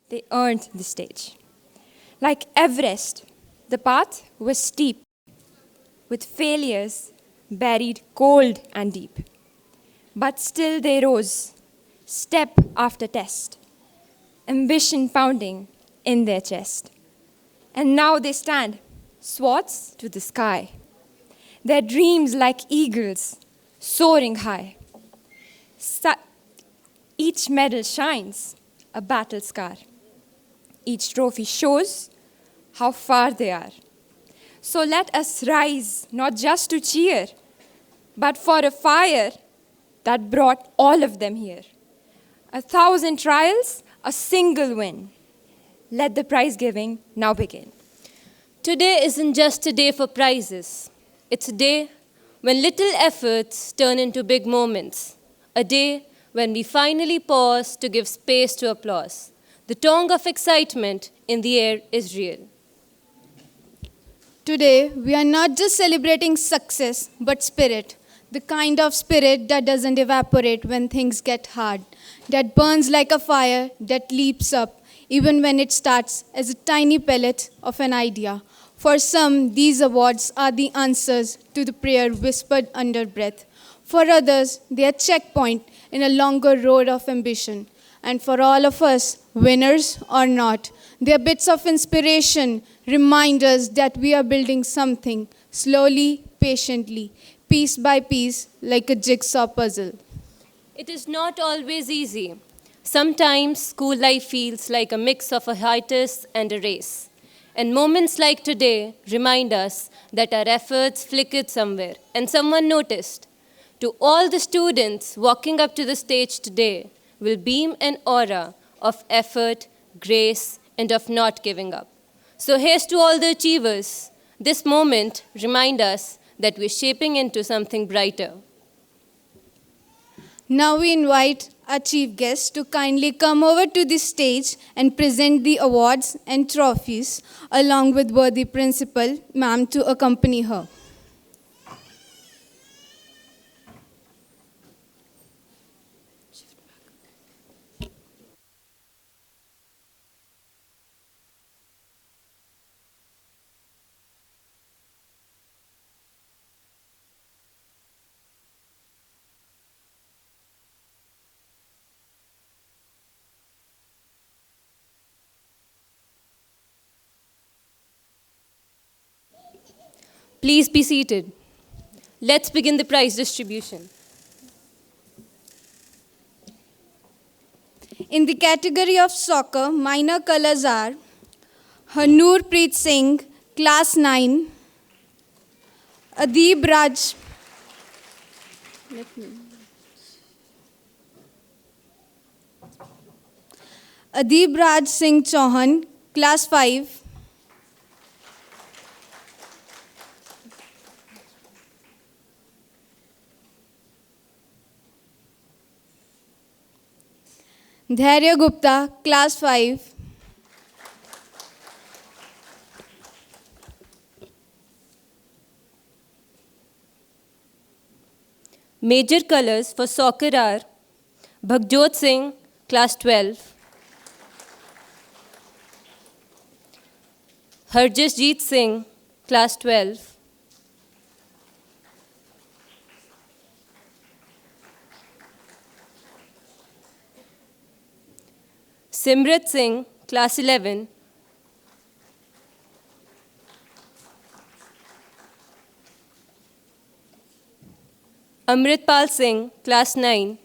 they earned the stage. Like Everest, the path was steep, with failures buried cold and deep. But still they rose, step after test, ambition pounding in their chest. And now they stand, swords to the sky, their dreams like eagles, soaring high. Each medal shines a battle scar. Each trophy shows how far they are. So let us rise, not just to cheer, but for a fire that brought all of them here. 1,000 trials, a single win. Let the prize giving now begin. Today isn't just a day for prizes. It's a day when little efforts turn into big moments. A day when we finally pause to give space to applause. The tongue of excitement in the air is real. Today, we are not just celebrating success, but spirit. The kind of spirit that doesn't evaporate when things get hard, that burns like a fire, that leaps up, even when it starts as a tiny pellet of an idea. For some, these awards are the answers to the prayer whispered under breath. For others, they are checkpoint in a longer road of ambition. And for all of us, winners or not, they are bits of inspiration, reminders that we are building something, slowly, patiently, piece by piece, like a jigsaw puzzle. It is not always easy. Sometimes school life feels like a mix of a hiatus and a race. And moments like today remind us that our efforts flickered somewhere and someone noticed. To all the students walking up to the stage today will beam an aura of effort, grace, and of not giving up. So here's to all the achievers. This moment reminds us that we're shaping into something brighter. Now we invite our chief guest to kindly come over to the stage and present the awards and trophies along with worthy principal, ma'am, to accompany her. Please be seated. Let's begin the prize distribution. In the category of soccer, minor colors are 𝗪𝗫𝗄𝗃, Class 9, 𝗪𝗵𝗺𝗃. 𝗪𝗵𝗺𝗃, Class 5. 𝗪𝗵𝗵𝗁, Class 5. Major colors for soccer are Bhagjot Singh, Class 12, 𝗪𝗁𝗺𝗃 Singh, Class 12, Simrat Singh, Class 11, 𝗪𝗵𝗺𝗃 Singh, Class 9,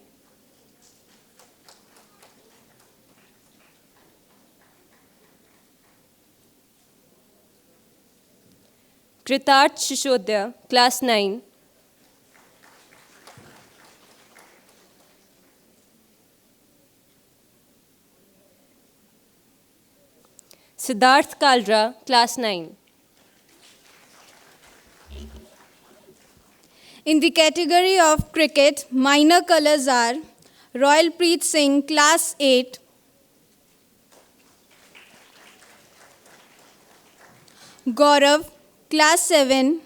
𝗃𝗃𝗃𝗃, Class 9, 𝗬𝗏𝗃𝗃, Class 9. In the category of cricket, minor colors are 𝗪𝗠𝗡𝒡 Singh, Class 8, Gaurav, Class 7,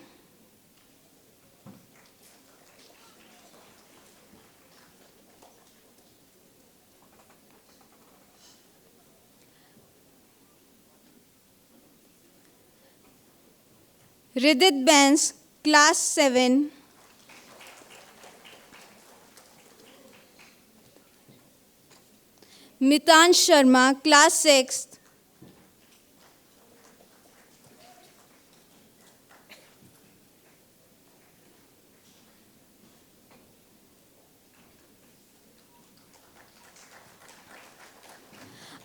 Ridit Benz, Class 7. Mitansh Sharma, Class 6.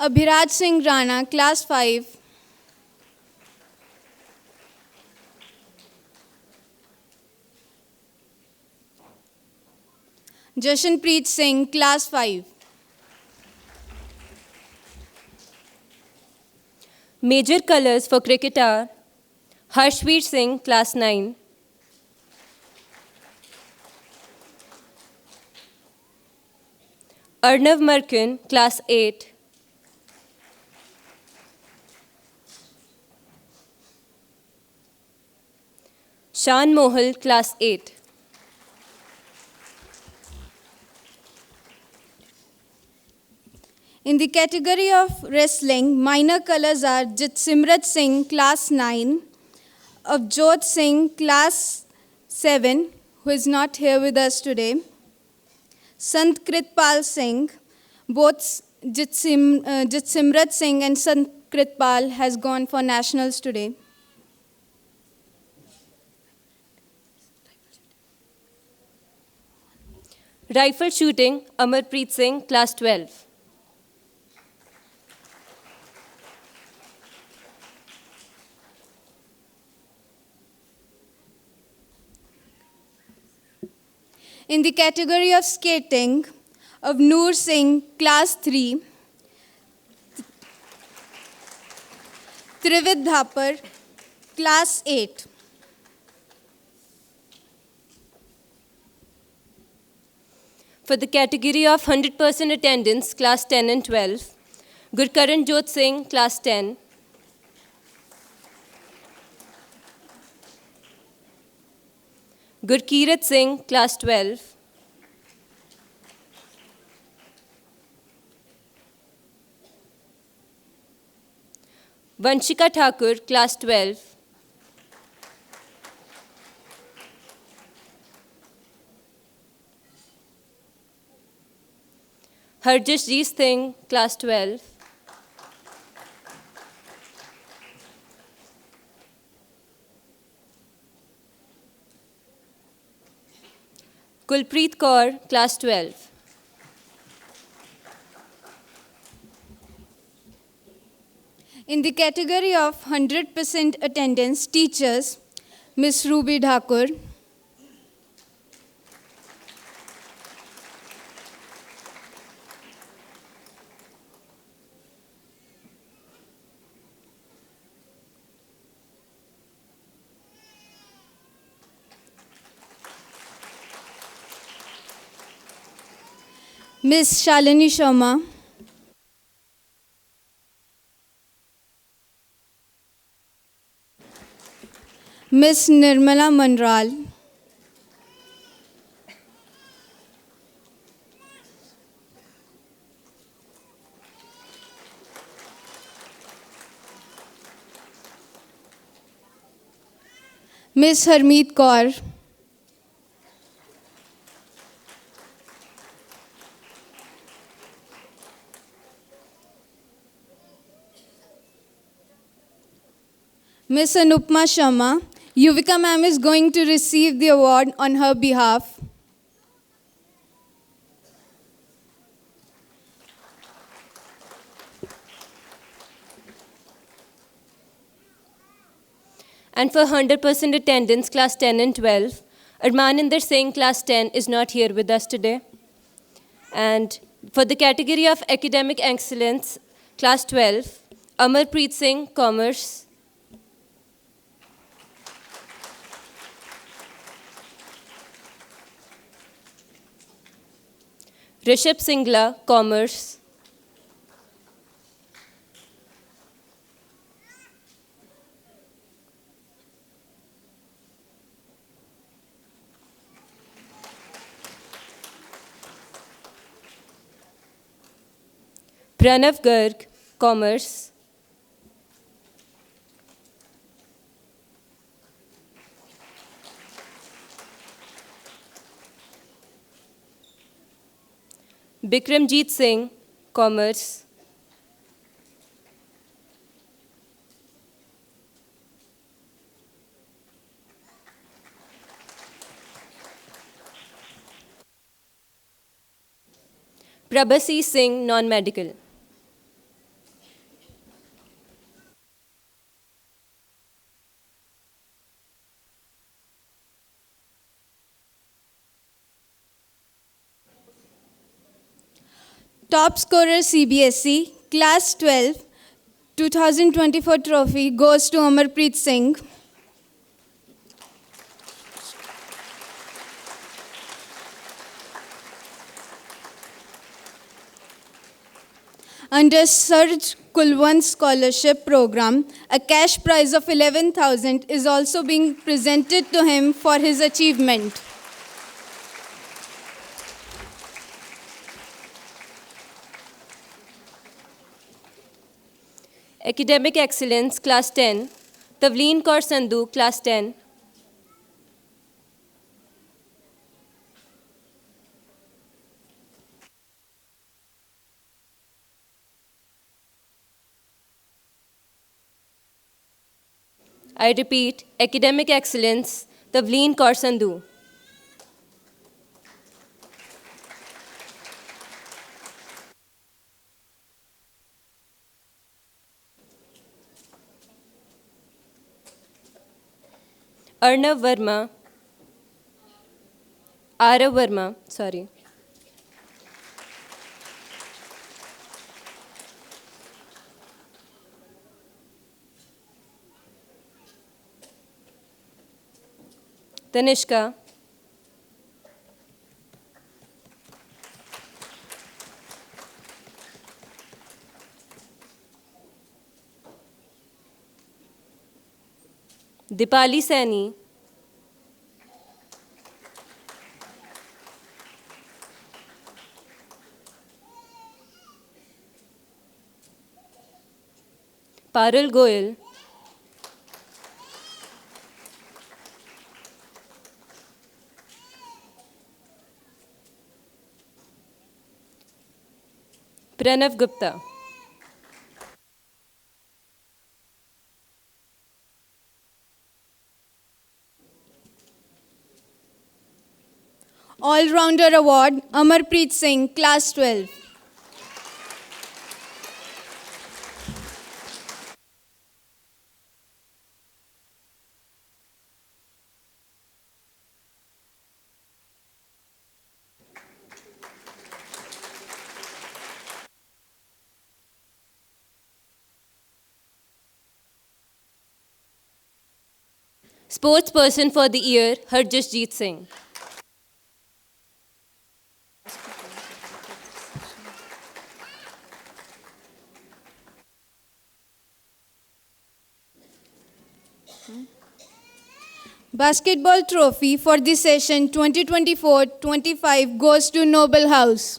Abhiraj Singh Rana, Class 5. Jashanpreet Singh, Class 5. Major colors for cricket are 𝗪𝗁𝗺𝗁, Class 9. 𝗪𝗏𝗪𝗁, Class 8. 𝗬𝗵𝗃𝗁, Class 8. In the category of wrestling, minor colors are 𝗧𝗵𝗵𝗁 Singh, Class 9, 𝗪𝗏𝗺 Singh, Class 7, who is not here with us today, 𝗧𝗵𝗃𝗁 Singh. Both 𝗧𝗵𝗵𝗁 Singh and 𝗧𝗵𝗃𝗁 has gone for nationals today. Rifle shooting, Amarpreet Singh, Class 12. In the category of skating, Avnoor Singh, Class 3, 𝗬𝗏𝗿𝗲𝗃, Class 8. For the category of 100% attendance, Class 10 and 12, Gurkaranjot Singh, Class 10. Gurkirat Singh, Class 12. Vanshika Thakur, Class 12. 𝗪𝗁𝗺𝗃𝗃 Singh, Class 12. 𝗘𝗅𝗰𝗄𝗏 Kaur, Class 12. In the category of 100% attendance, teachers, Ms. Ruby Thakur, Ms. Shalini Sharma, Ms. Nirmala Manral, Ms. Harmeet Kaur, Ms. Anupma Sharma. 𝗬𝗵𝗍 ma'am is going to receive the award on her behalf. And for 100% attendance, Class 10 and 12, Armaninder Singh, Class 10, is not here with us today. And for the category of academic excellence, Class 12, Amarpreet Singh, Commerce. Rishabh Singla, Commerce. Pranav Garg, Commerce. Bikramjit Singh, Commerce. Prabhasi Singh, Non-Medical. Top scorer CBSE, Class 12, 2024 trophy goes to 𝗪𝘳𝗺 Singh. Under 𝗧𝗴ηκε scholarship program, a cash prize of 11,000 is also being presented to him for his achievement. Academic Excellence, Class 10, 𝗬𝗏𝗺 𝗧𝗵𝗵𝗁, Class 10. I repeat, Academic Excellence, 𝗬𝗏𝗺 𝗧𝗵𝗵𝗁. 𝗪𝗏𝗺𝗲, sorry. Tanishka. Dipali Saini. Parul Goyal. Pranav Gupta. All-Rounder Award, 𝗪𝘳𝗺 Singh, Class 12. Sportsperson for the Year, 𝗪𝗁𝗔𝗐 Singh. Basketball trophy for the session 2024-25 goes to Noble House.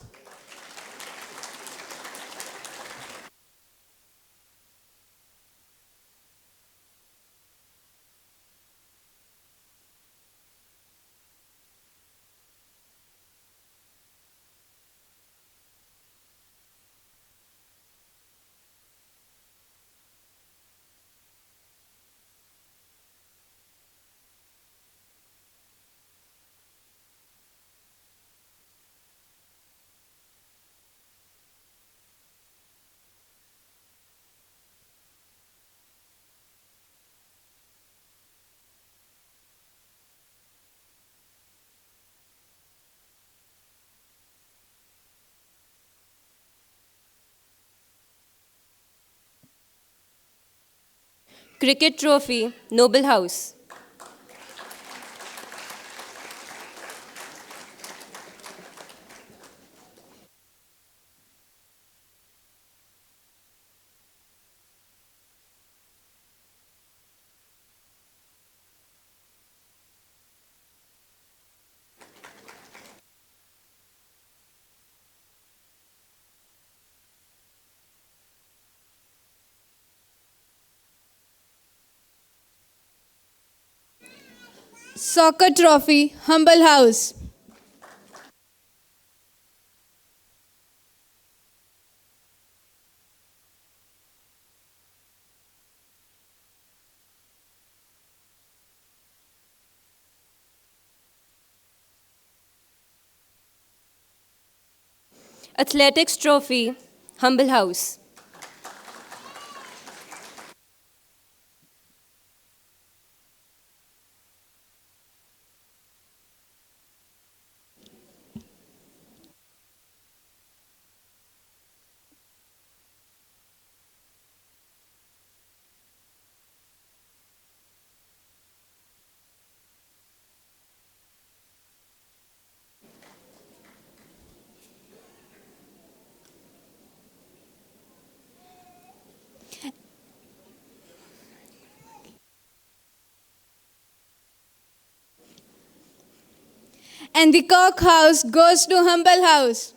Cricket Trophy, Noble House. Soccer trophy, Humble House. Athletics Trophy, Humble House. And the cock house goes to Humble House.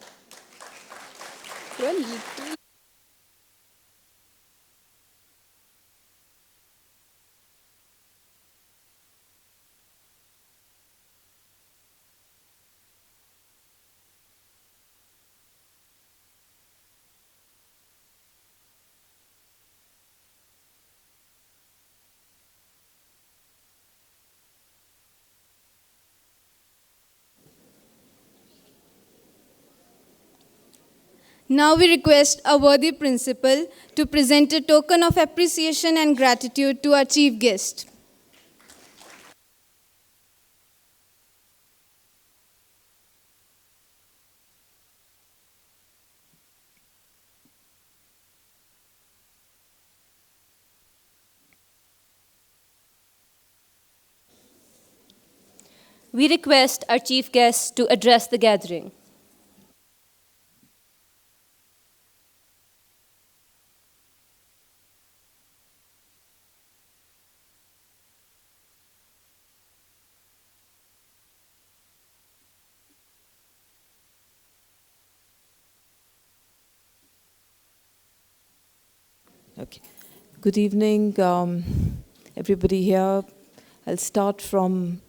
Now we request our worthy principal to present a token of appreciation and gratitude to our chief guest. We request our chief guest to address the gathering. Okay. Good evening, everybody here. I'll start from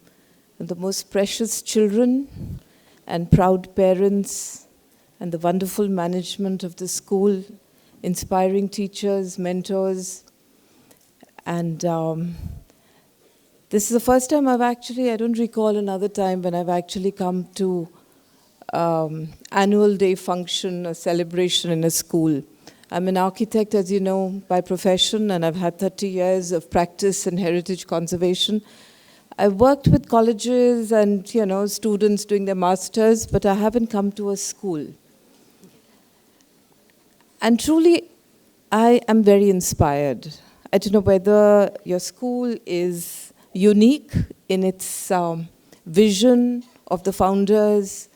the most precious children and proud parents and the wonderful management of the school, inspiring teachers, mentors. And this is the first time I don't recall another time when I've actually come to annual day function, a celebration in a school. I'm an architect, as you know, by profession, and I've had 30 years of practice in heritage conservation. I've worked with colleges and, students doing their masters, but I haven't come to a school. And truly, I am very inspired. I don't know whether your school is unique in its vision of the founders.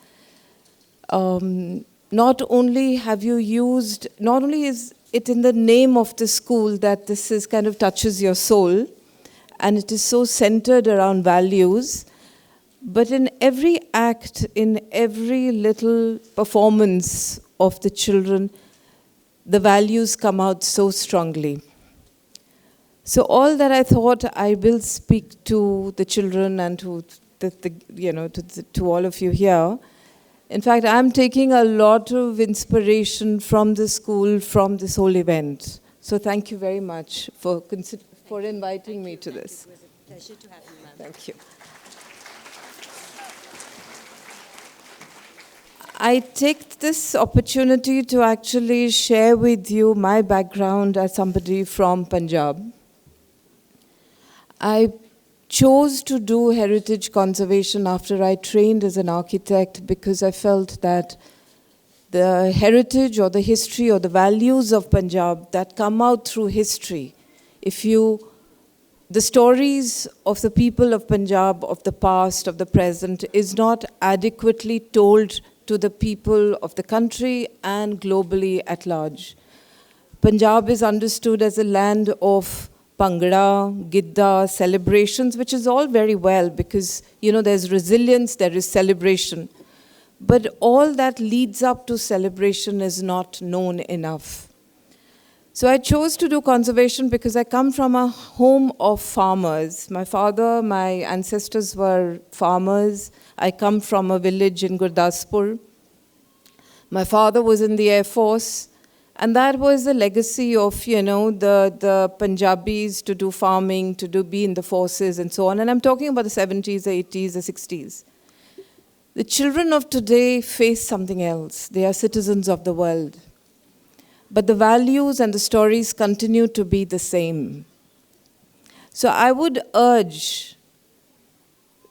Not only is it in the name of the school that this is kind of touches your soul, and it is so centered around values, but in every act, in every little performance of the children, the values come out so strongly. So all that I thought, I will speak to the children and to all of you here. In fact, I'm taking a lot of inspiration from the school, from this whole event. So thank you very much for inviting me to this. It was a pleasure to have you, ma'am. Thank you. I take this opportunity to actually share with you my background as somebody from Punjab. I chose to do heritage conservation after I trained as an architect because I felt that the heritage or the history or the values of Punjab that come out through history, the stories of the people of Punjab, of the past, of the present, is not adequately told to the people of the country and globally at large. Punjab is understood as a land of Bhangra, Gidda, celebrations, which is all very well because, there's resilience, there is celebration. But all that leads up to celebration is not known enough. So I chose to do conservation because I come from a home of farmers. My ancestors were farmers. I come from a village in Gurdaspur. My father was in the Air Force. And that was the legacy of, the Punjabis to do farming, be in the forces and so on. And I'm talking about the 70s, the 80s, the 60s. The children of today face something else. They are citizens of the world. But the values and the stories continue to be the same. So I would urge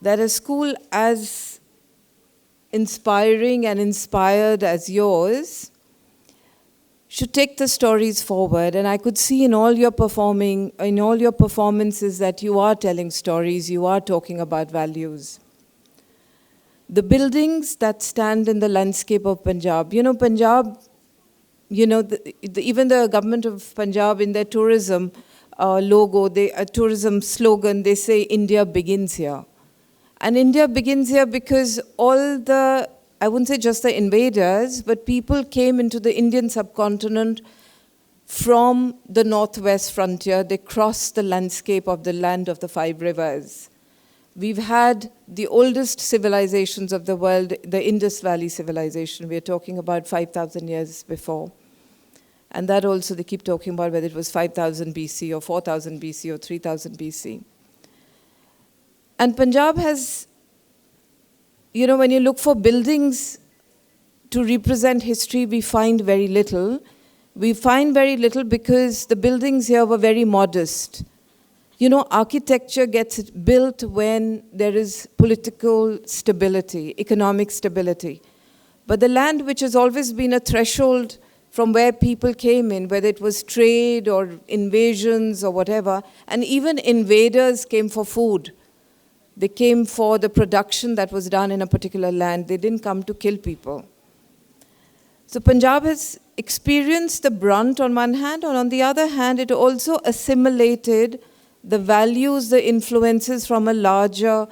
that a school as inspiring and inspired as yours should take the stories forward. And I could see in all your performances that you are telling stories, you are talking about values. The buildings that stand in the landscape of Punjab, Punjab, even the government of Punjab in their tourism logo, tourism slogan, they say India begins here. And India begins here because all the, I wouldn't say just the invaders, but people came into the Indian subcontinent from the northwest frontier. They crossed the landscape of the land of the 5 rivers. We've had the oldest civilizations of the world, the Indus Valley civilization. We're talking about 5,000 years before. And that also, they keep talking about whether it was 5,000 BC or 4,000 BC or 3,000 BC. And Punjab has, when you look for buildings to represent history, we find very little. We find very little because the buildings here were very modest. Architecture gets built when there is political stability, economic stability. But the land which has always been a threshold from where people came in, whether it was trade or invasions or whatever, and even invaders came for food. They came for the production that was done in a particular land. They didn't come to kill people. So Punjab has experienced the brunt on one hand, and on the other hand, it also assimilated the values, the influences from a larger,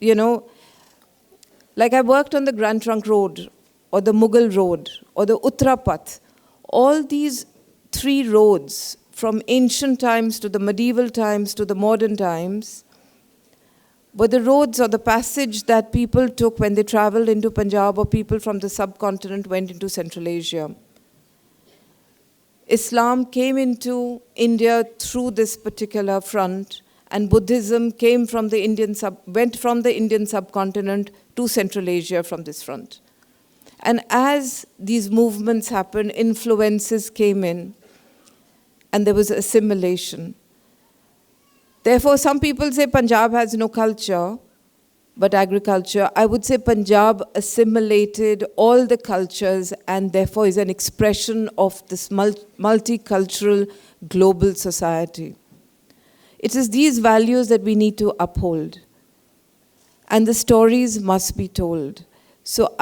like I worked on the Grand Trunk Road, or the Mughal Road, or the Uttara Path. All these 3 roads, from ancient times to the medieval times to the modern times, were the roads or the passage that people took when they traveled into Punjab, or people from the subcontinent went into Central Asia. Islam came into India through this particular front, and Buddhism came from the went from the Indian subcontinent to Central Asia from this front. And as these movements happened, influences came in, and there was assimilation. Therefore, some people say Punjab has no culture, but agriculture. I would say Punjab assimilated all the cultures and therefore is an expression of this multicultural global society. It is these values that we need to uphold. And the stories must be told. So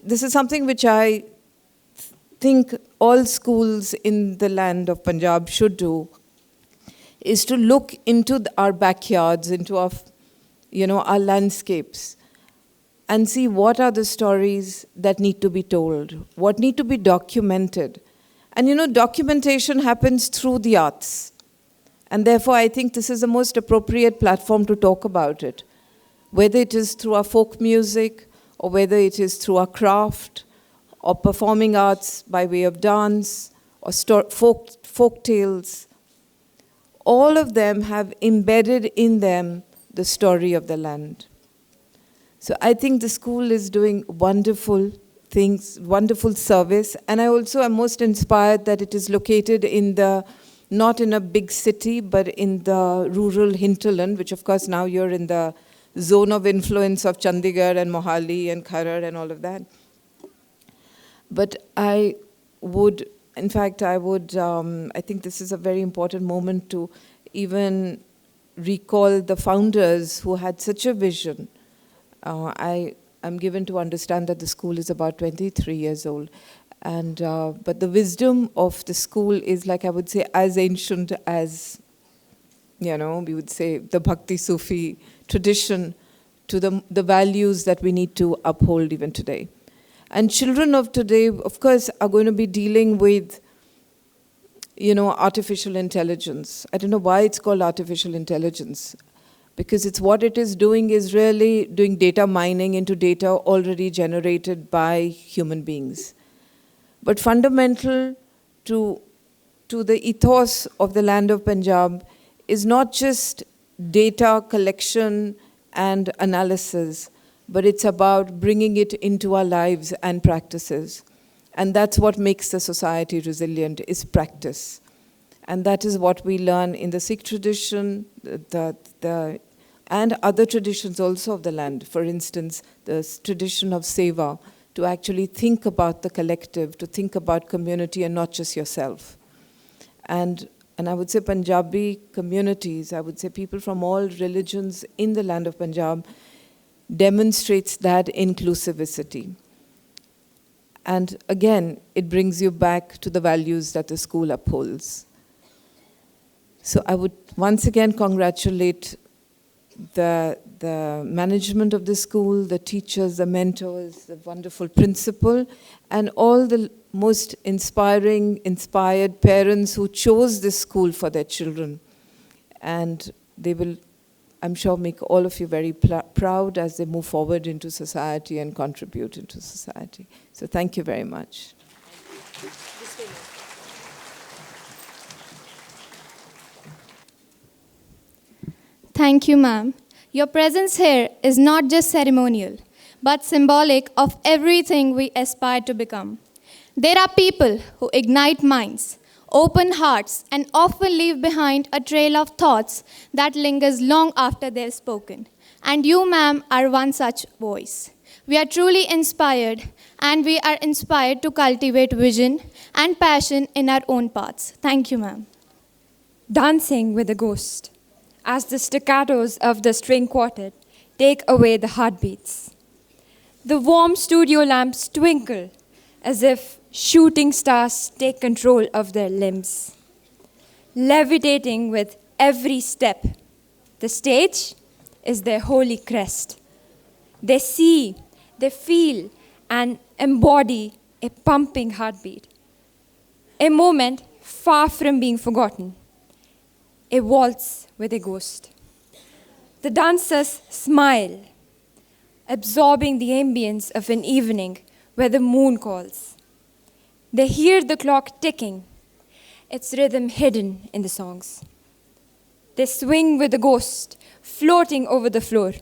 this is something which I think all schools in the land of Punjab should do, is to look into our backyards, into our landscapes, and see what are the stories that need to be told, what need to be documented. And documentation happens through the arts. And therefore, I think this is the most appropriate platform to talk about it, whether it is through our folk music, or whether it is through our craft, or performing arts by way of dance, or folk tales. All of them have embedded in them the story of the land. So I think the school is doing wonderful things, wonderful service. And I also am most inspired that it is located not in a big city, but in the rural hinterland, which of course now you're in the zone of influence of Chandigarh and Mohali and Kharar and all of that. But I think this is a very important moment to even recall the founders who had such a vision. I am given to understand that the school is about 23 years old. But the wisdom of the school is, like I would say, as ancient as, we would say, the Bhakti Sufi tradition to the values that we need to uphold even today. And children of today, of course, are going to be dealing with, artificial intelligence. I don't know why it's called artificial intelligence, because what it is doing is really doing data mining into data already generated by human beings. But fundamental to the ethos of the land of Punjab is not just data collection and analysis, but it's about bringing it into our lives and practices. And that's what makes the society resilient, is practice. And that is what we learn in the Sikh tradition, and other traditions also of the land. For instance, the tradition of seva, to actually think about the collective, to think about community and not just yourself. And I would say Punjabi communities, I would say people from all religions in the land of Punjab, demonstrates that inclusivity. And again, it brings you back to the values that the school upholds. So I would once again congratulate the management of the school, the teachers, the mentors, the wonderful principal, and all the most inspired parents who chose this school for their children. And they will, I'm sure, make all of you very proud as they move forward into society and contribute into society. So thank you very much. Thank you, ma'am. Your presence here is not just ceremonial, but symbolic of everything we aspire to become. There are people who ignite minds, open hearts, and often leave behind a trail of thoughts that lingers long after they're spoken. And you, ma'am, are one such voice. We are truly inspired, and we are inspired to cultivate vision and passion in our own paths. Thank you, ma'am. Dancing with a ghost, as the staccatos of the string quartet take away the heartbeats. The warm studio lamps twinkle as if shooting stars take control of their limbs. Levitating with every step, the stage is their holy crest. They see, they feel, and embody a pumping heartbeat. A moment far from being forgotten. A waltz with a ghost. The dancers smile, absorbing the ambience of an evening where the moon calls. They hear the clock ticking, its rhythm hidden in the songs. They swing with the ghost, floating over the floor.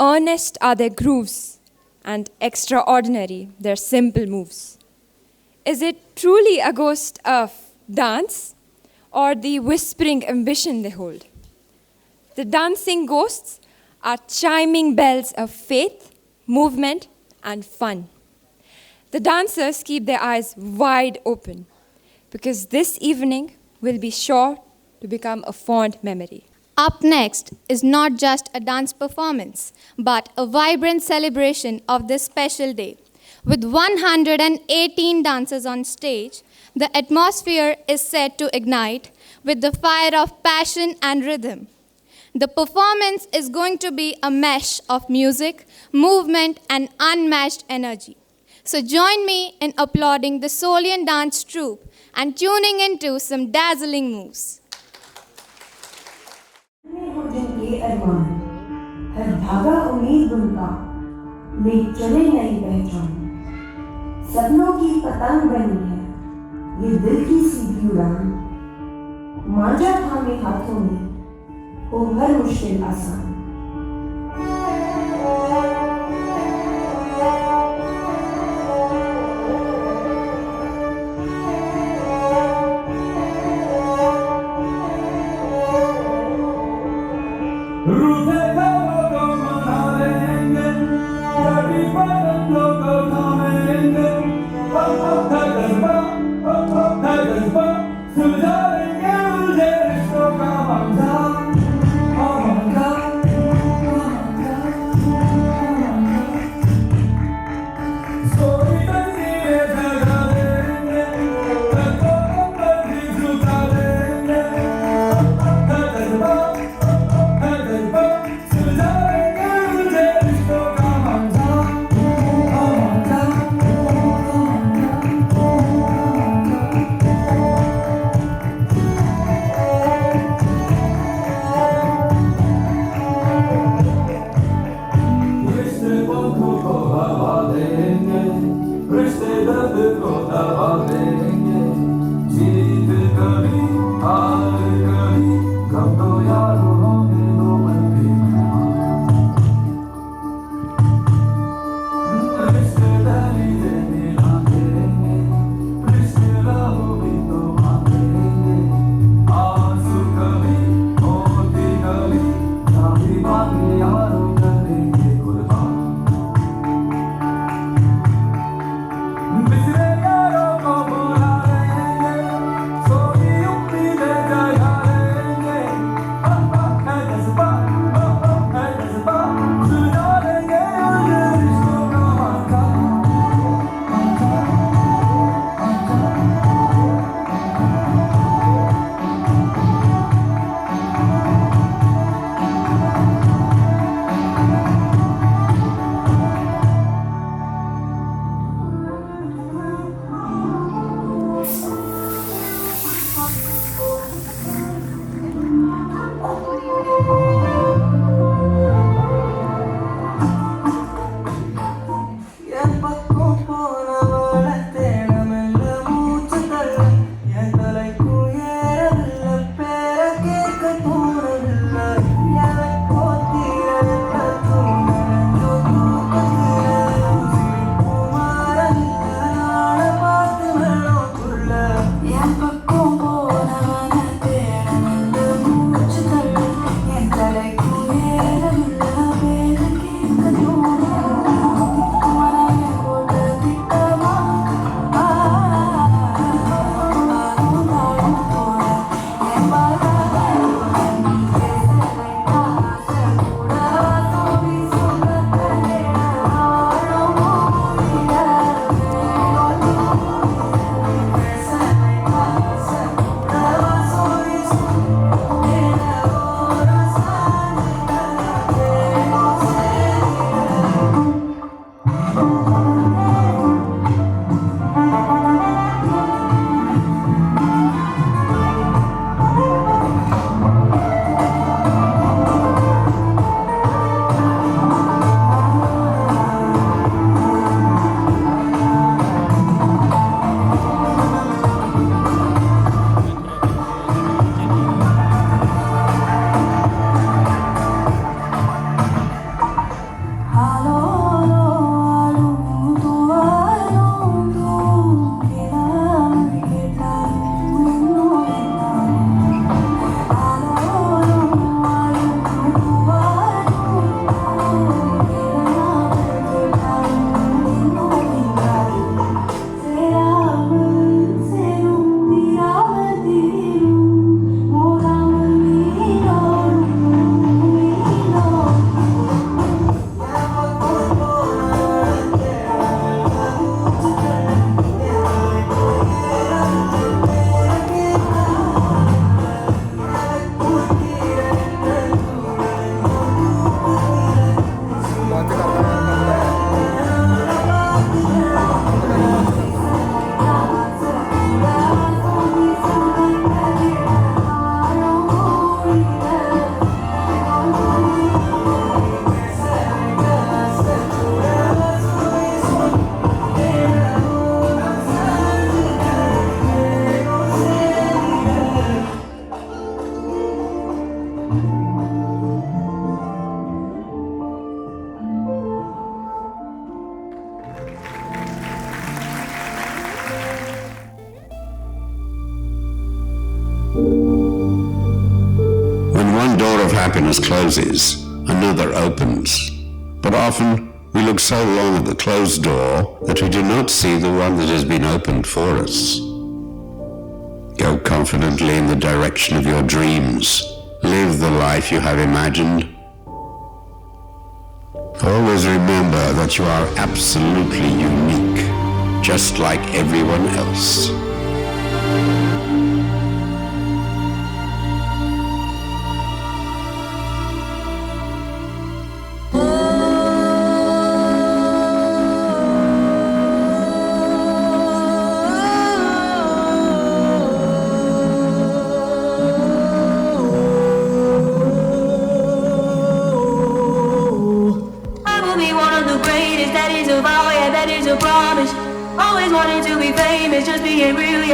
Earnest are their grooves, and extraordinary their simple moves. Is it truly a ghost of dance, or the whispering ambition they hold? The dancing ghosts are chiming bells of faith, movement, and fun. The dancers keep their eyes wide open, because this evening will be sure to become a fond memory. Up next is not just a dance performance, but a vibrant celebration of this special day. With 118 dancers on stage, the atmosphere is set to ignite with the fire of passion and rhythm. The performance is going to be a mesh of music, movement, and unmatched energy. So join me in applauding the Soulian dance troupe and tuning into some dazzling moves. हर धागा उम्मीद उनका ले चले नई पहचान सपनों की पतंग बनी है ये दिल की सीधी उड़ान मांझा थामे हाथों में हो हर मुश्किल आसान happiness closes, another opens. But often we look so long at the closed door that we do not see the one that has been opened for us. Go confidently in the direction of your dreams. Live the life you have imagined. Always remember that you are absolutely unique, just like everyone else.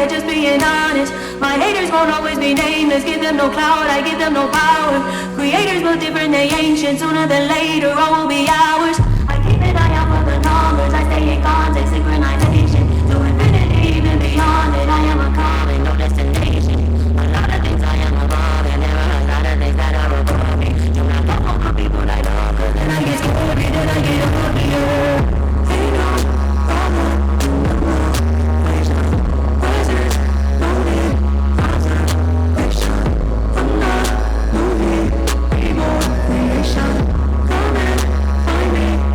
Just being honest. My haters won't always be nameless. Give them no clout, I give them no power. Creators look different, they ancient. Sooner than later, all will be ours. I keep an eye out for the numbers. I stay in contact, synchronization. To infinity, even beyond it. I am a calling, no destination. A lot of things I am above, and there are a lot of things that are above me. Do not talk over people I love, cause then I get scared, then I get happier. Ain't no problem. Come and find me.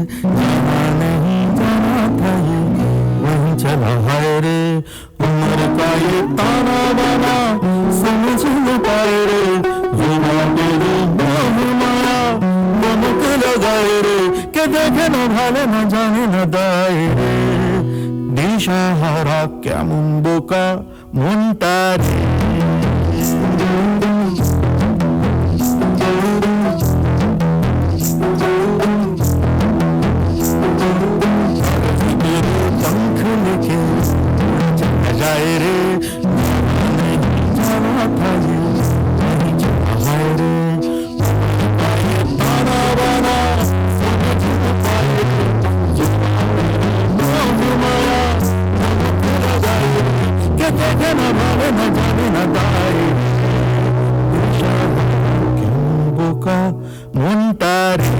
जाना नहीं जाना था ये वहीं चला हाय रे उम्र का ये ताना बाना समझ न पाए रे जुबा तेरी मोह माया नमक लगाए रे के देखे न भाले न जाने न दाए रे দিশাহারা কেমন বোকা মনটা রে पंख लेके चला जाए रे नहीं जाना था ये नहीं चला है रे ताना बाना समझ न पाए रे मोह माया के देखे न भावे न जाने न दाए क्यों बोका मुंटा रे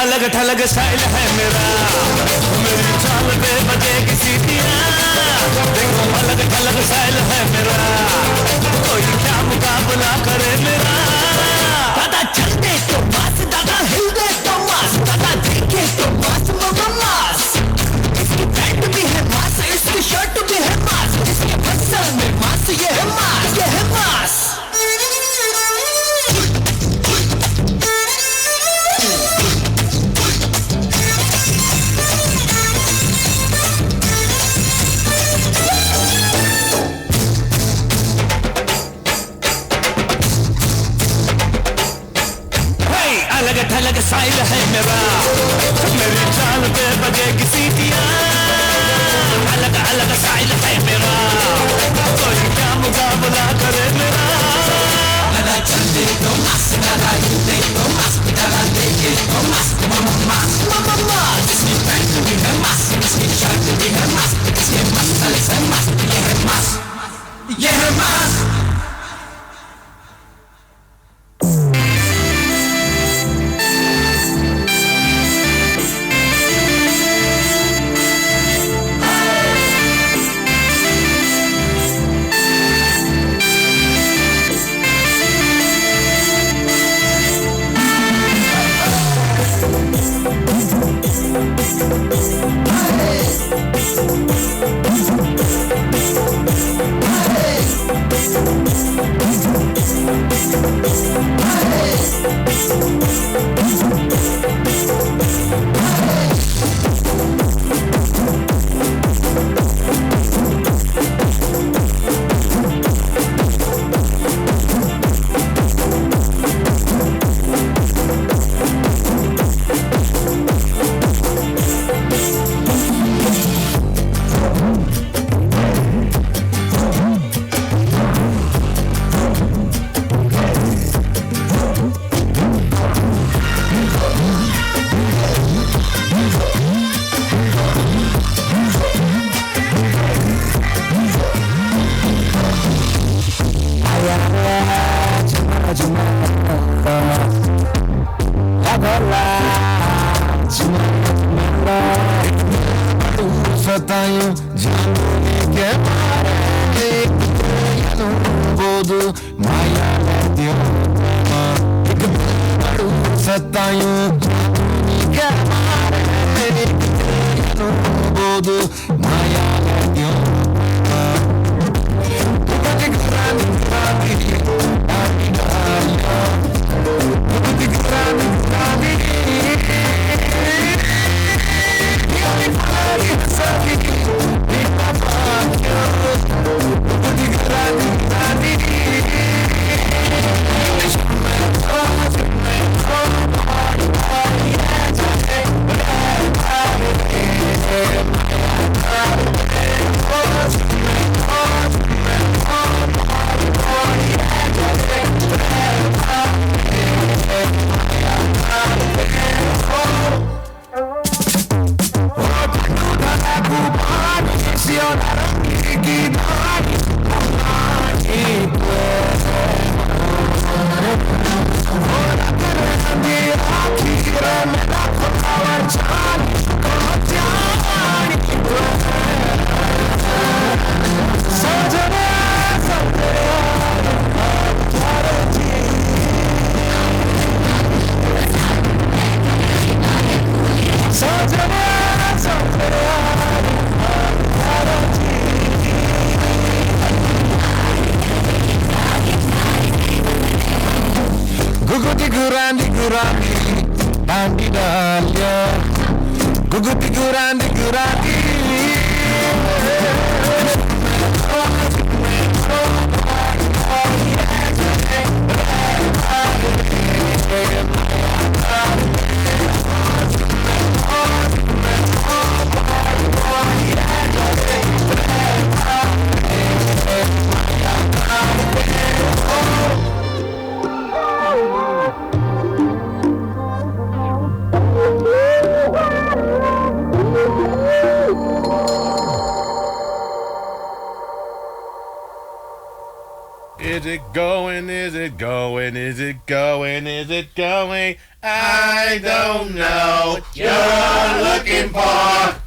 अलग थलग स्टाइल है मेरा मेरी चाल पे बजेगी सीटियां देखो अलग थलग स्टाइल है मेरा कोई क्या मुकाबला करे मेरा दादा चलते तो मास दादा हिलते तो मास दादा देखे तो मास मामा मास इसकी पैंट भी है मास इसकी शर्ट भी है मास इसके मसल में मास ये है मास ये है मास अलग स्टाइल है मेरा मेरी चाल पे बजेगी सीटियां अलग अलग स्टाइल है मेरा कोई क्या मुकाबला करे मेरा दादा Is it going? Is it going? Is it going? Is it going? I don't know what you're looking for.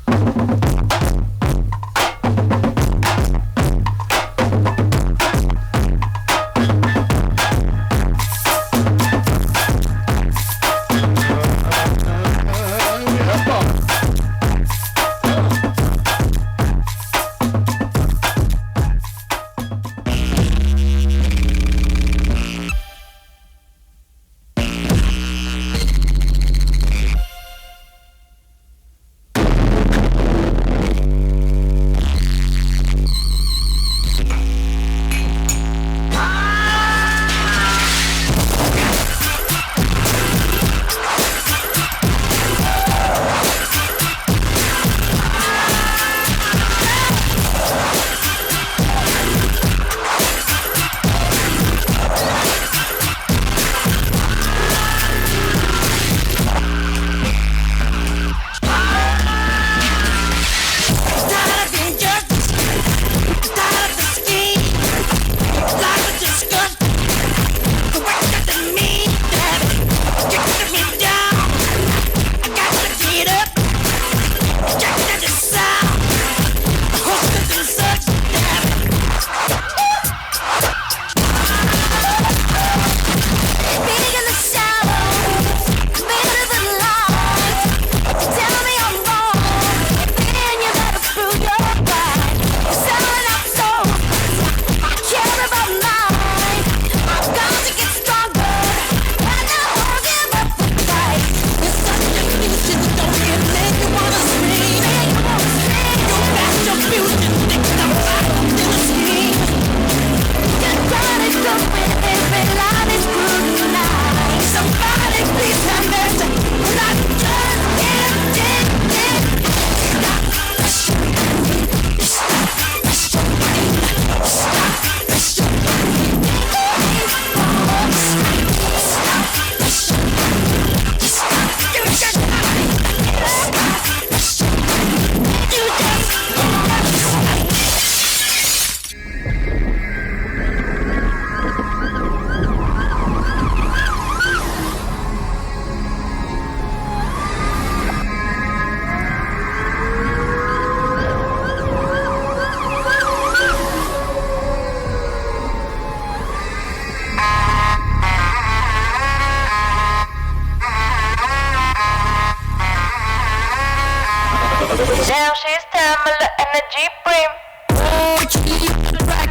Now she's 𝗬𝗵𝗲 energy prem. Oh, chili on the rack.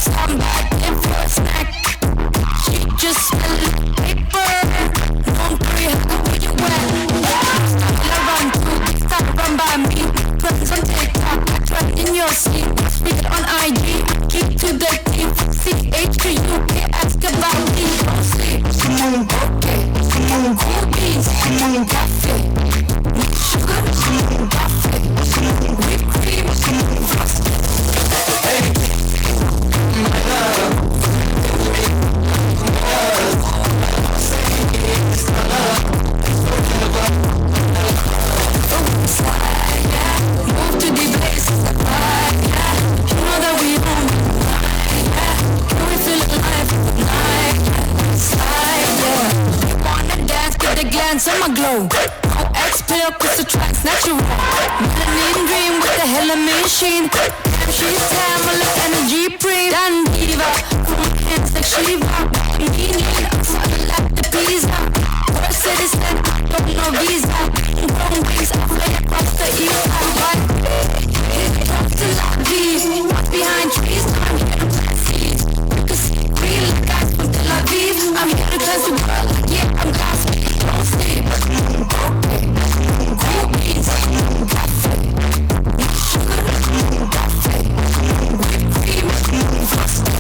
Somebody in for a snack. She just smell like paper. Don't worry, how you at? I run through the stop, run by me. Friends on TikTok, I try in your seat. Speak it on IG, keep to the team. 𝗧𝗵𝗺𝗁 ask about me. Don't sleep, okay. Cool beans, coffee. Sugar, coffee. Whipped cream, frosted. My love. Move to the place, yeah. You know that we own tonight, yeah. Can we feel alive tonight, slide, yeah. You wanna dance, get the glance on my glow. No expill, crystal tracks, natural. Melanin green with the hella machine. Damn, she's 𝗬𝗵𝗲 energy prem. Dan diva, from my hands like Shiva. Meaning, I'm falling like the pizza. First city said, don't no visa. Grown wings, I fly across the east side. Talk to la vie. Walk behind trees, I'm here to plant seeds. You can see real guys from Tel Aviv. I'm here to cleanse the world, yeah, I'm gospel. Don't sleep. Okay. Cool beans, coffee. Sugar, coffee. Whipped cream, frosted.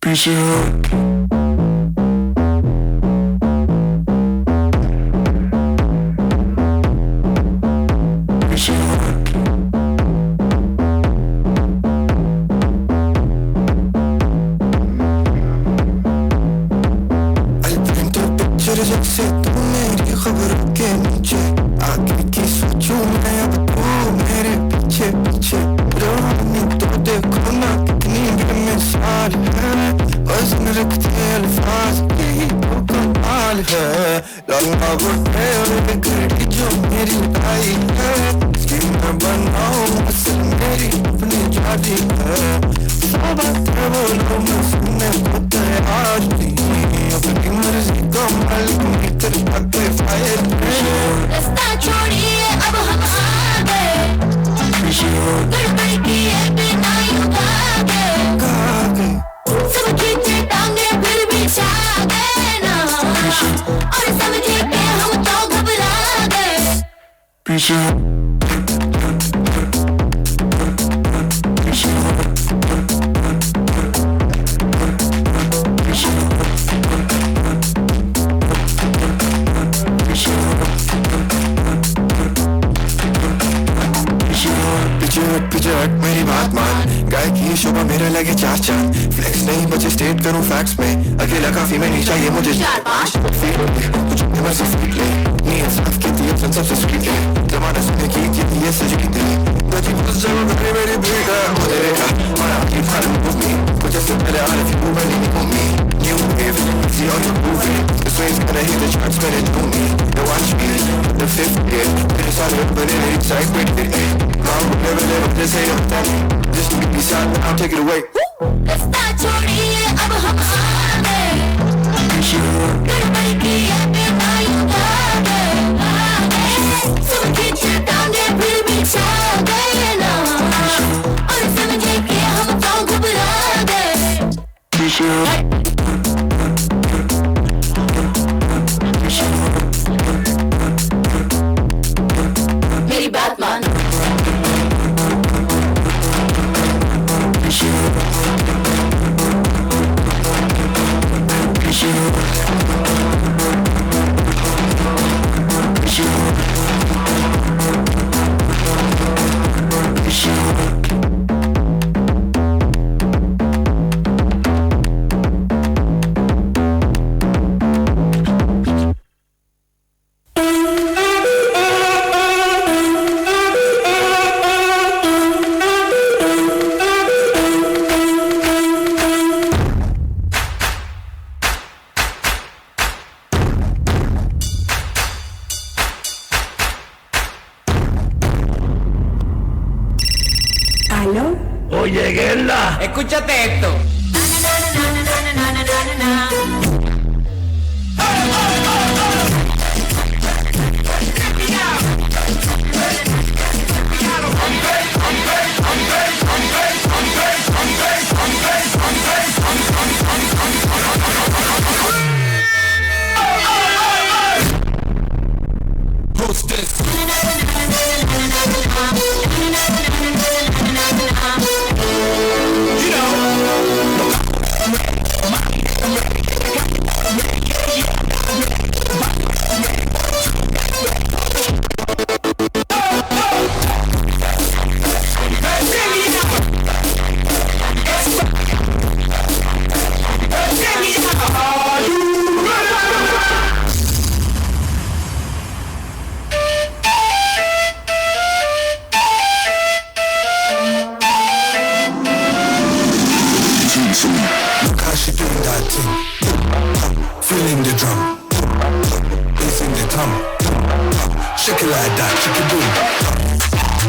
Piece of heart. Piece of heart. I paint a picture जैसे तू मेरी खबरों के नीचे आगे की सोचूं मैं अब तू मेरे पीछे पीछे रोनी तो देखो ना कितनी बेमिसाल है वज़न रखते अल्फाज यही तो कमाल है लंबा बुढ़े और बिगड़ी जो मेरी आई है इसकी मैं बनाऊं असल मेरी अपनी जाती है सब बातें बोलो मैं सुनने को तैयार नहीं अपनी मर्जी का मालिक मिलकर आगे फायर रास्ता छोड़िए अब हम आ गए गड़बड़ किए बिना यूं भागे सब खींचे टांगे फिर भी छा गए ना और समझे के हम तो घबरा गए पीछे पीछे मेरी बात मान गाय की शोभा मेरा लगे चार चांद फ्लेक्स नहीं बचे स्टेट करूं फैक्ट्स में अकेला काफी में नहीं चाहिए मुझे चार पांच कुछ इमर्सिव फील ले नींद साफ की थी अपने सबसे स्वीट है जमाना सुनने की ये सज की थी बची बस जब मेरी बेटा मुझे देखा और आपकी फाइल में me but just a better out if you move and leave me new wave see all your movie this way's gonna hit the charts when it do me you watch me the fifth year it's all up but it excitement now never let up this ain't that just to be sad I'll take it away रास्ता छोड़िए अब हम आ गए गड़बड़ की है मायूं भागे सब खींचे टांगे फिर भी छा गए ना और समझे कि हम तो घबरा गए मेरी बात मान Oye, Guerla, Escúchate esto. Feeling the drum, bass in the tom, shake it like that, shake it boom.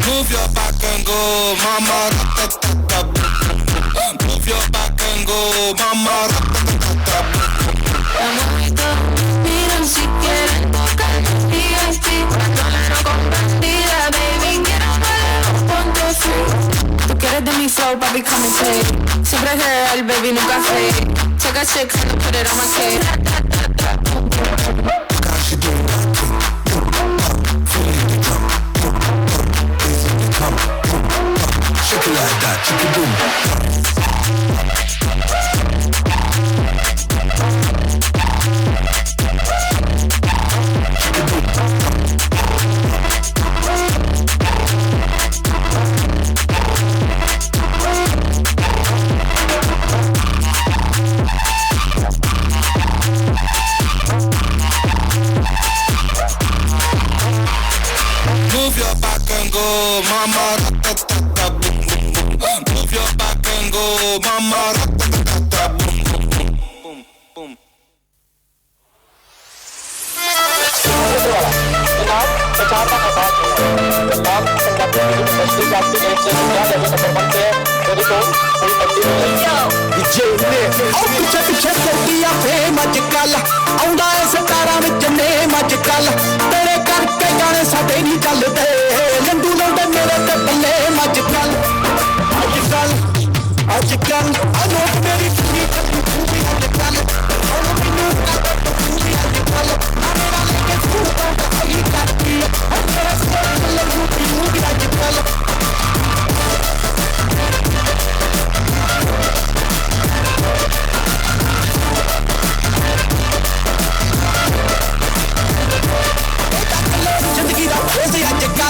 Move your back and go, mama. Move your back and go, mama. Miran si quieren tocar VIP, no convertida, baby, quiero verlo, ponte free. Tú quieres de mi flow, papi, come and play. Siempre real, baby, nunca fake. Take a chick and put it on my cake. Cause she doing that thing, feeling the drum, bass in the tom, shake it like that, shake it boom. Move your back and go, mama. Move your back and go, mama. Boom, boom. ਪਿੱਛੇ ਪਿੱਛੇ ਕੋਟੀਆਂ fame ਅੱਜ ਕੱਲ ਆਉਂਦਾ ਏ ਸਤਾਰਾਂ ਵਿੱਚ ਨੇਮ ਅੱਜ ਕੱਲ ਤੇਰੇ ਕਰਕੇ ਗਾਣੇ ਸਾਡੇ ਨਹੀਂ ਚੱਲਦੇ ਲੰਡੂ ਲਾਉਂਦੇ ਮੇਰੇ ਤੇ ਬੱਲੇ ਅੱਜ ਕੱਲ ਆ ਨੋਟ ਮੇਰੀ ਕੁੜੀ ਤੇ ਤੂੰ ਵੀ ਅੱਜ ਕੱਲ ਹੁਣ ਮੈਨੂੰ ਤੂੰ ਵੀ ਅੱਜ ਕੱਲ ਆਨੇ ਵਾਲੇ ਕੇ ਤੂੰ ਤਾਂ ਹੀ ਕਰਦੀ ਹਰ ਤੇਰਾ ਸੋਚ ਲੱਗੂ ਤੂੰ ਵੀ ਅੱਜ ਕੱਲ ਜ਼ਿੰਦਗੀ ਦਾ ਫੇਸ ਅੱਜ ਕੱਲ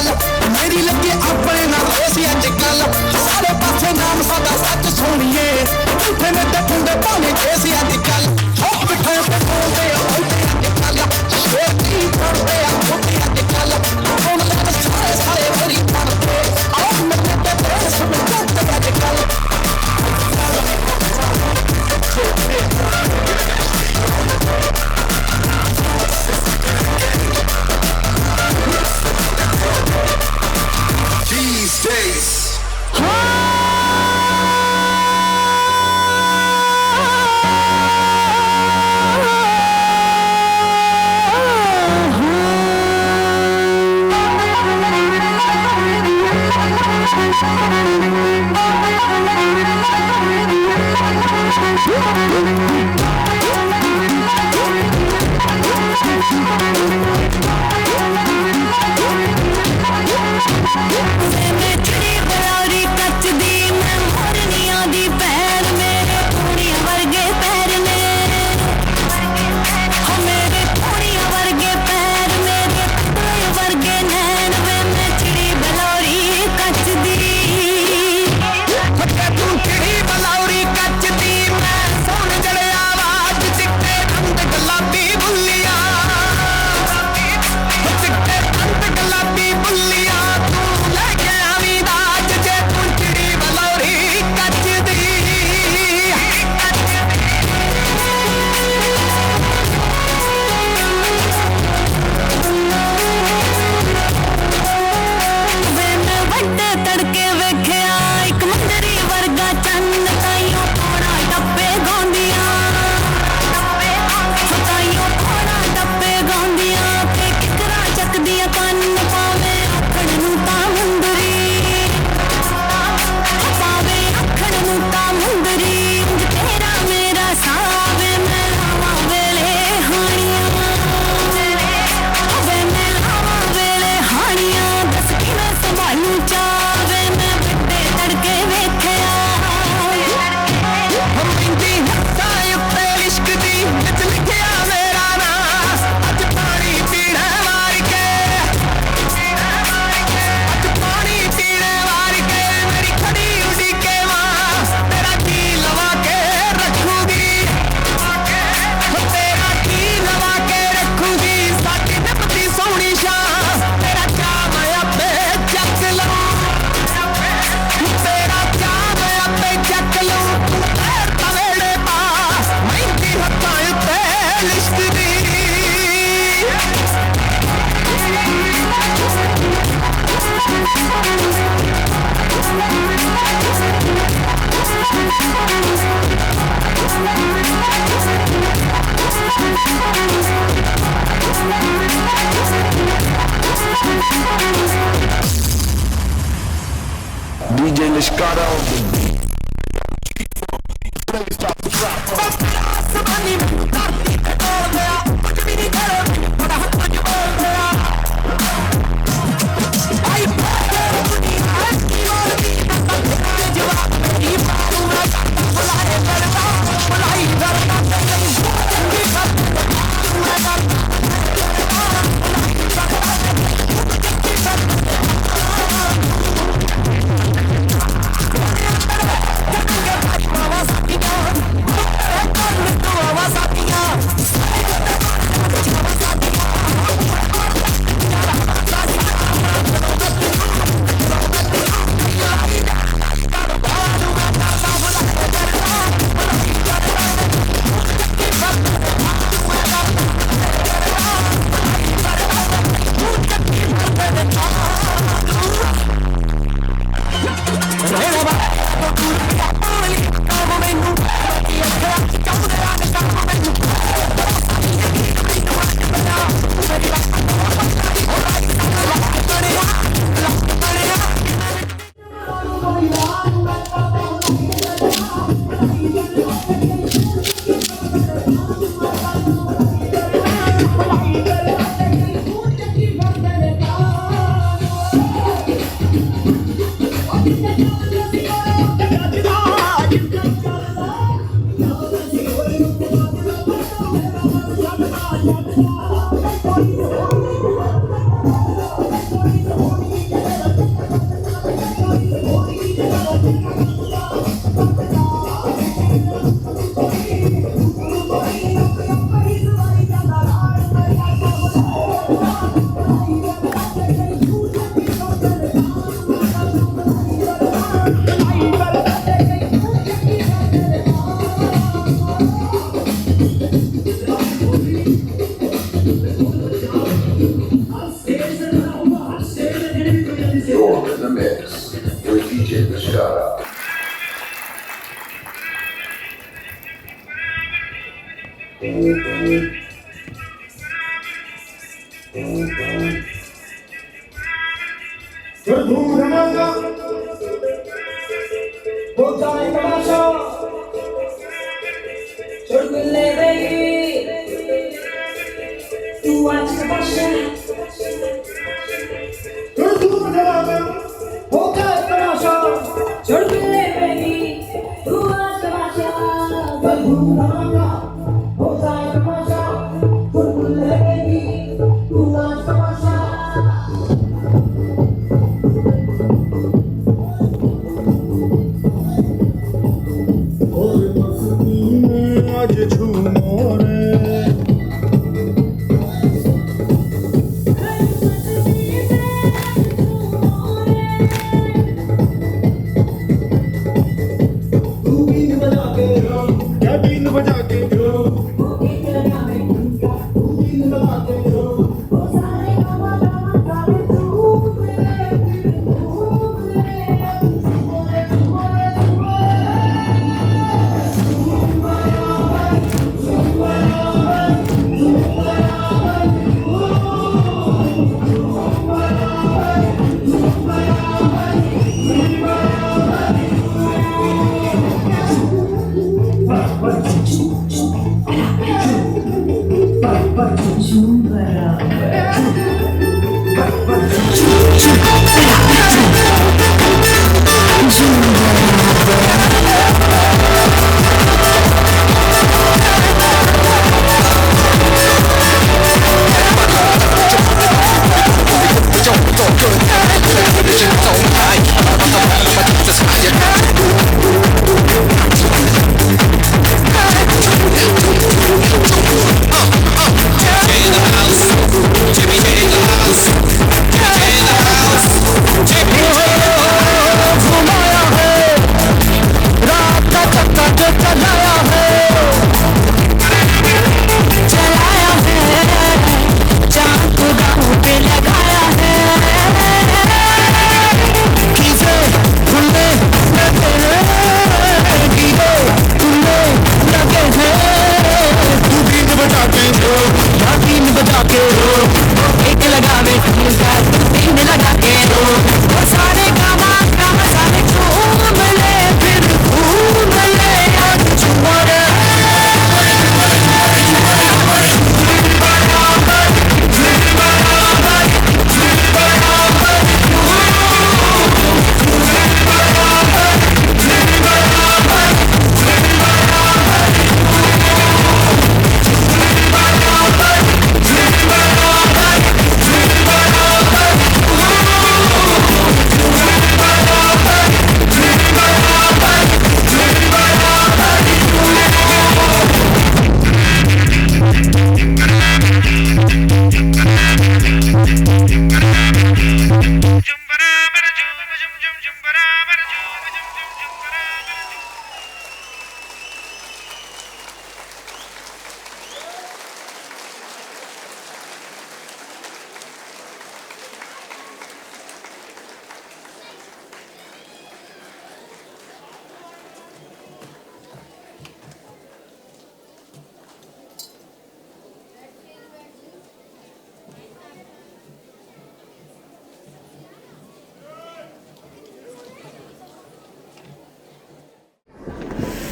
DJ 𝗘𝗃𝗲 𝗔𝗃𝗲𝗃 जाए तमाशा चुटकुले बेगी तू आज तमाशा चुटकुले बेगी हो जाए तमाशा चुटकुले बेगी तू आज तमाशा बलूंगा हो जाए तमाशा चुटकुले बेगी तू आज तमाशा आज झूमो रे तू बीन बजा के क्या बीन बजा के तू बीन बजा के वो सारे गामा सारे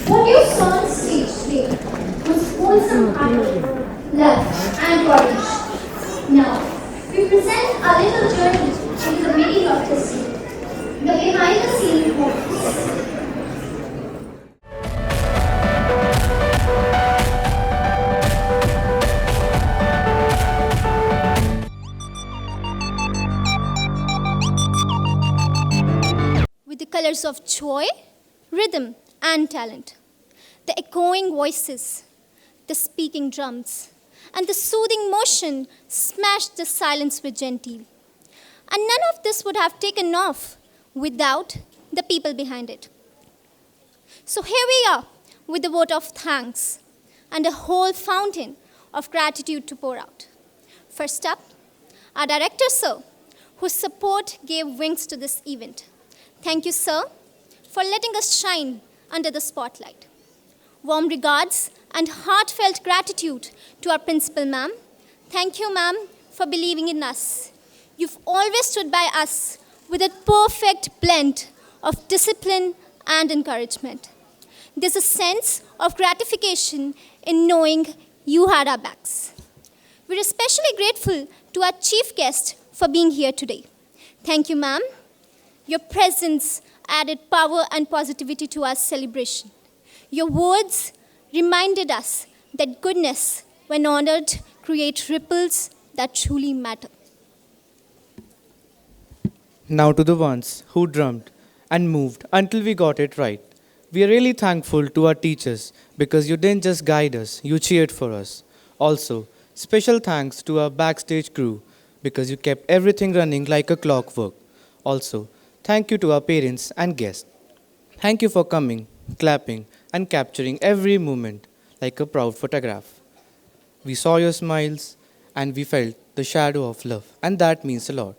What you saw on stage today was wholesome heart, love and courage. Now, we present a little journey into the making of this scene, the behind the scene moments. With the colors of joy, rhythm, and talent, the echoing voices, the speaking drums, and the soothing motion smashed the silence with genteel. And none of this would have taken off without the people behind it. So here we are with a vote of thanks and a whole fountain of gratitude to pour out. First up, our director, sir, whose support gave wings to this event. Thank you, sir, for letting us shine under the spotlight. Warm regards and heartfelt gratitude to our principal, ma'am. Thank you, ma'am, for believing in us. You've always stood by us with a perfect blend of discipline and encouragement. There's a sense of gratification in knowing you had our backs. We're especially grateful to our chief guest for being here today. Thank you, ma'am. Your presence added power and positivity to our celebration. Your words reminded us that goodness, when honored, create ripples that truly matter. Now to the ones who drummed and moved until we got it right. We are really thankful to our teachers because you didn't just guide us, you cheered for us. Also, special thanks to our backstage crew because you kept everything running like a clockwork. Also, thank you to our parents and guests. Thank you for coming, clapping, and capturing every moment like a proud photograph. We saw your smiles and we felt the shadow of love, and that means a lot.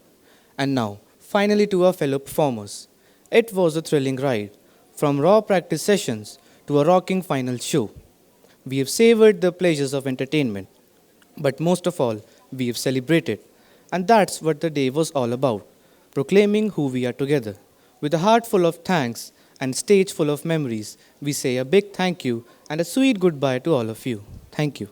And now, finally to our fellow performers. It was a thrilling ride, from raw practice sessions to a rocking final show. We have savored the pleasures of entertainment, but most of all, we have celebrated. And that's what the day was all about, proclaiming who we are together. With a heart full of thanks and stage full of memories, we say a big thank you and a sweet goodbye to all of you. Thank you.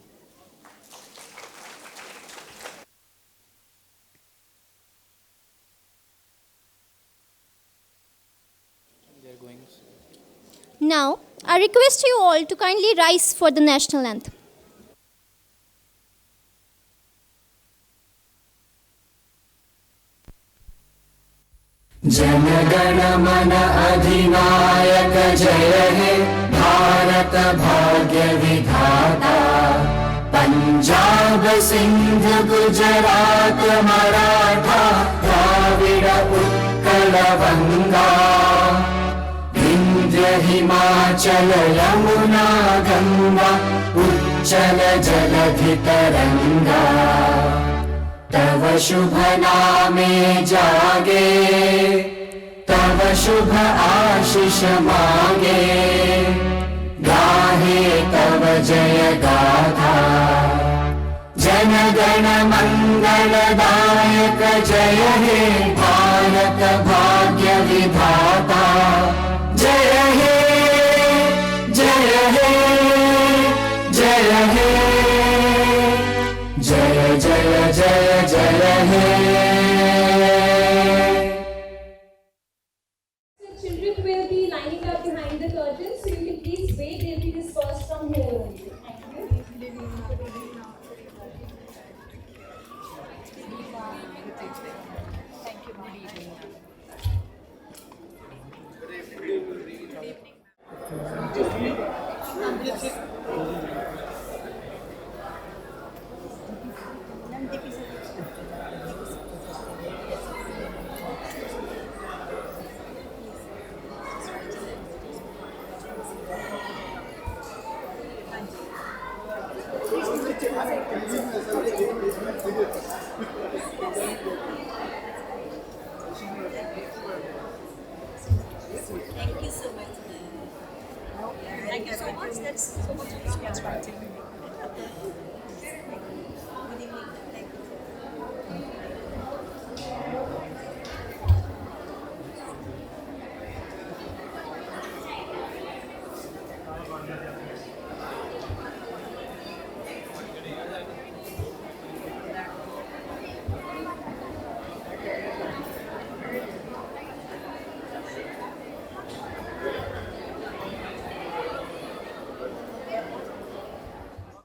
Now, I request you all to kindly rise for the National Anthem. Jana Gana मन अधिनायक जय हे भारत भाग्य विधाता पंजाब सिंध गुजरात मराठा द्राविड़ उत्कल बंगा विंध्य हिमाचल यमुना गंगा उच्चल जलधि तरंगा तव शुभ नामे जागे तव शुभ आशीष मांगे गाहे तव जय गाथा जन गण मंगलदायक जय हे भारत भाग्य विधाता जय हे जय हे जय हे जय जय जय जय हे Children will be lining up behind the curtain, so you can please wait. They'll be dispersed from here only. Thank you. Thank you so much. Thank you so much. That's so much responsibility. Good evening.